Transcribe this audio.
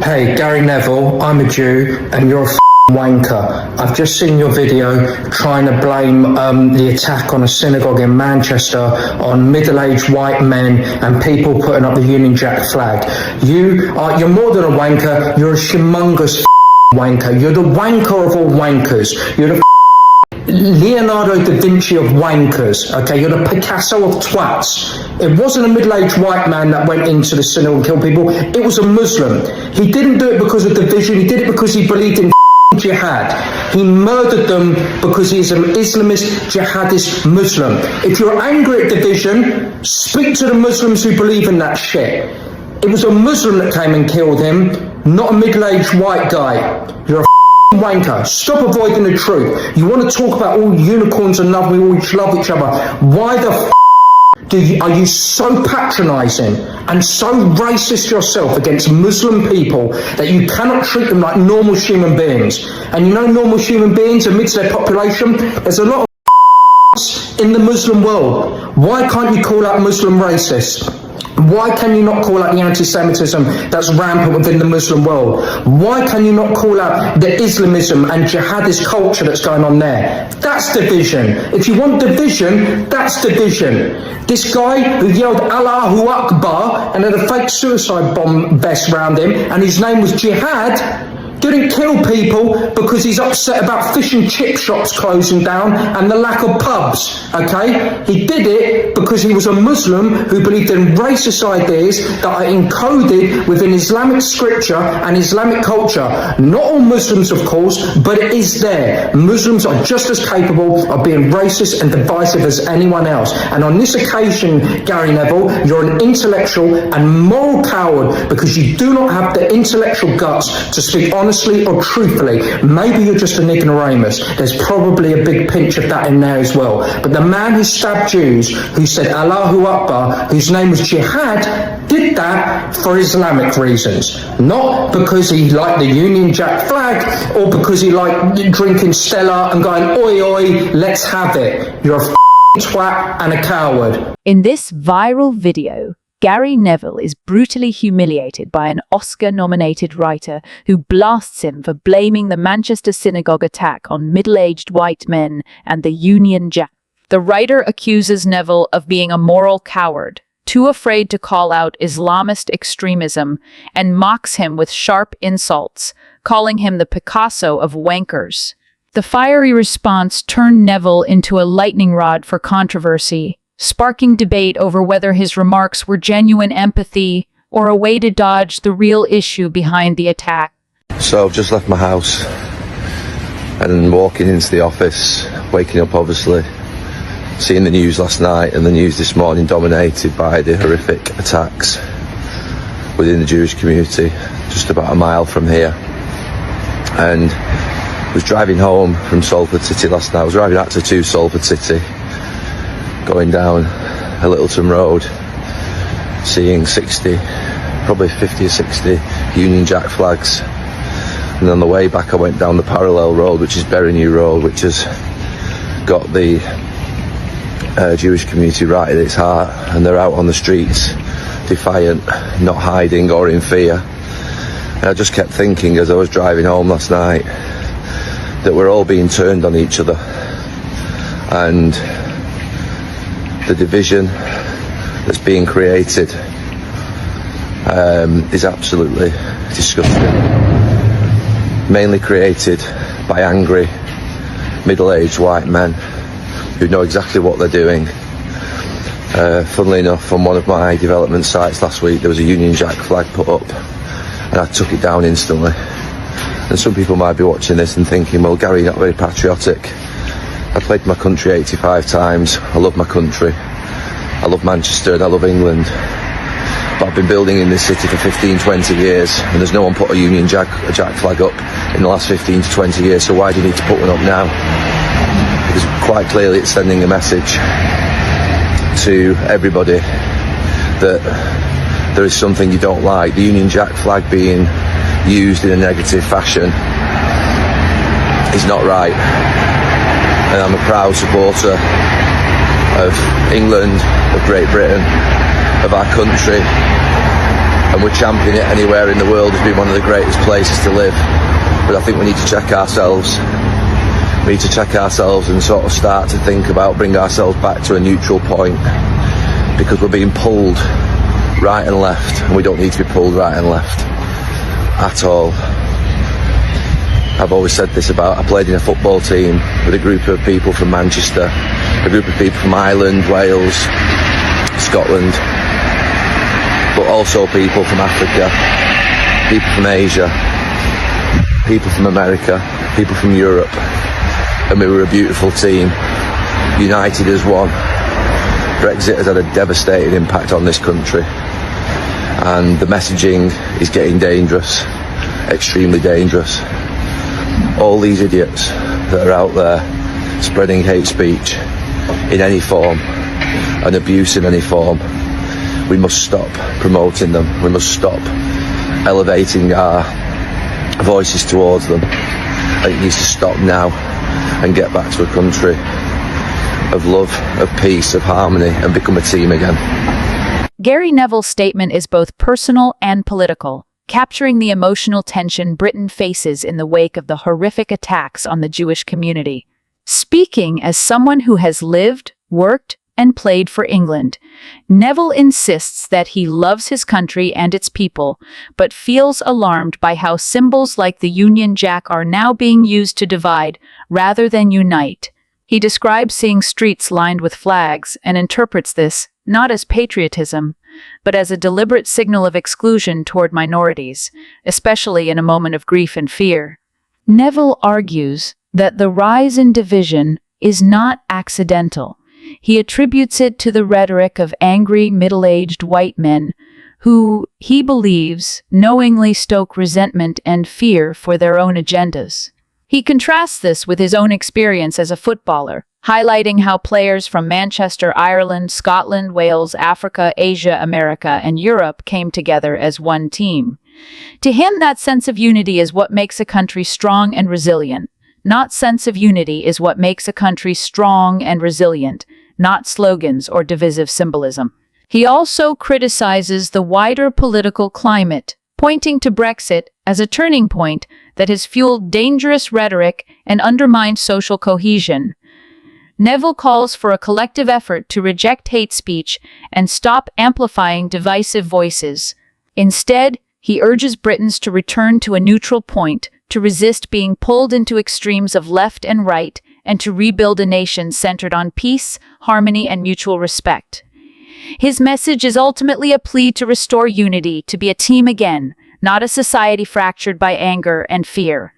Hey, Gary Neville, I'm a Jew and you're a wanker. I've just seen your video trying to blame the attack on a synagogue in Manchester on middle-aged white men and people putting up the Union Jack flag. You're more than a wanker, you're a humongous wanker. You're the wanker of all wankers. You're the Leonardo da Vinci of wankers, okay? You're the Picasso of twats. It wasn't a middle-aged white man that went into the synagogue and killed people. It was a Muslim. He didn't do it because of division. He did it because he believed in jihad. He murdered them because he's an Islamist, jihadist Muslim. If you're angry at division, speak to the Muslims who believe in that shit. It was a Muslim that came and killed him, not a middle-aged white guy. You're a wanker. Stop avoiding the truth. You want to talk about all unicorns and love, we all love each other. Why the are you so patronizing and so racist yourself against Muslim people that you cannot treat them like normal human beings? And you know, normal human beings amidst their population, there's a lot of in the Muslim world. Why can't you call out Muslim racists? Why can you not call out the anti-Semitism that's rampant within the Muslim world? Why can you not call out the Islamism and jihadist culture that's going on there? That's division. If you want division, that's division. This guy who yelled Allahu Akbar and had a fake suicide bomb vest around him and his name was Jihad, didn't kill people because he's upset about fish and chip shops closing down and the lack of pubs, okay? He did it because he was a Muslim who believed in racist ideas that are encoded within Islamic scripture and Islamic culture. Not all Muslims, of course, but it is there. Muslims are just as capable of being racist and divisive as anyone else. And on this occasion, Gary Neville, you're an intellectual and moral coward because you do not have the intellectual guts to speak honestly or truthfully. Maybe you're just an ignoramus. There's probably a big pinch of that in there as well. But the man who stabbed Jews, who said Allahu Akbar, whose name was Jihad, did that for Islamic reasons. Not because he liked the Union Jack flag or because he liked drinking Stella and going, oi, oi, let's have it. You're a twat and a coward. In this viral video, Gary Neville is brutally humiliated by an Oscar-nominated writer who blasts him for blaming the Manchester synagogue attack on middle-aged white men and the Union Jack. The writer accuses Neville of being a moral coward, too afraid to call out Islamist extremism, and mocks him with sharp insults, calling him the Picasso of wankers. The fiery response turned Neville into a lightning rod for controversy, sparking debate over whether his remarks were genuine empathy or a way to dodge the real issue behind the attack. So I've just left my house and walking into the office, waking up obviously, seeing the news last night and the news this morning dominated by the horrific attacks within the Jewish community just about a mile from here. And I was driving home from Salford City last night. I was driving actually to Salford City, going down a Littleton Road, seeing 60, probably 50 or 60 Union Jack flags. And on the way back I went down the parallel road, which is Berrynew Road, which has got the Jewish community right at its heart, and they're out on the streets, defiant, not hiding or in fear. And I just kept thinking as I was driving home last night that we're all being turned on each other, and the division that's being created is absolutely disgusting. Mainly created by angry, middle-aged white men who know exactly what they're doing. Funnily enough, on one of my development sites last week, there was a Union Jack flag put up, and I took it down instantly. And some people might be watching this and thinking, well, Gary, you're not very patriotic. I played my country 85 times. I love my country. I love Manchester and I love England. But I've been building in this city for 15, 20 years, and there's no one put a Union Jack flag up in the last 15 to 20 years, so why do you need to put one up now? Because quite clearly it's sending a message to everybody that there is something you don't like. The Union Jack flag being used in a negative fashion is not right. And I'm a proud supporter of England, of Great Britain, of our country, and we're championing it anywhere in the world as being one of the greatest places to live. But I think we need to check ourselves. We need to check ourselves and sort of start to think about bring ourselves back to a neutral point, because we're being pulled right and left, and we don't need to be pulled right and left at all. I've always said this about, I played in a football team with a group of people from Manchester, a group of people from Ireland, Wales, Scotland, but also people from Africa, people from Asia, people from America, people from Europe, and we were a beautiful team, united as one. Brexit has had a devastating impact on this country, and the messaging is getting dangerous, extremely dangerous. All these idiots that are out there spreading hate speech in any form and abuse in any form, we must stop promoting them. We must stop elevating our voices towards them. It needs to stop now and get back to a country of love, of peace, of harmony, and become a team again. Gary Neville's statement is both personal and political, capturing the emotional tension Britain faces in the wake of the horrific attacks on the Jewish community. Speaking as someone who has lived, worked, and played for England, Neville insists that he loves his country and its people, but feels alarmed by how symbols like the Union Jack are now being used to divide rather than unite. He describes seeing streets lined with flags and interprets this not as patriotism, but as a deliberate signal of exclusion toward minorities, especially in a moment of grief and fear. Neville argues that the rise in division is not accidental. He attributes it to the rhetoric of angry, middle-aged white men who, he believes, knowingly stoke resentment and fear for their own agendas. He contrasts this with his own experience as a footballer, highlighting how players from Manchester, Ireland, Scotland, Wales, Africa, Asia, America, and Europe came together as one team. To him, that sense of unity is what makes a country strong and resilient. Not sense of unity is what makes a country strong and resilient, not slogans or divisive symbolism. He also criticizes the wider political climate, pointing to Brexit as a turning point that has fueled dangerous rhetoric and undermined social cohesion. Neville calls for a collective effort to reject hate speech and stop amplifying divisive voices. Instead, he urges Britons to return to a neutral point, to resist being pulled into extremes of left and right, and to rebuild a nation centered on peace, harmony, and mutual respect. His message is ultimately a plea to restore unity, to be a team again, not a society fractured by anger and fear.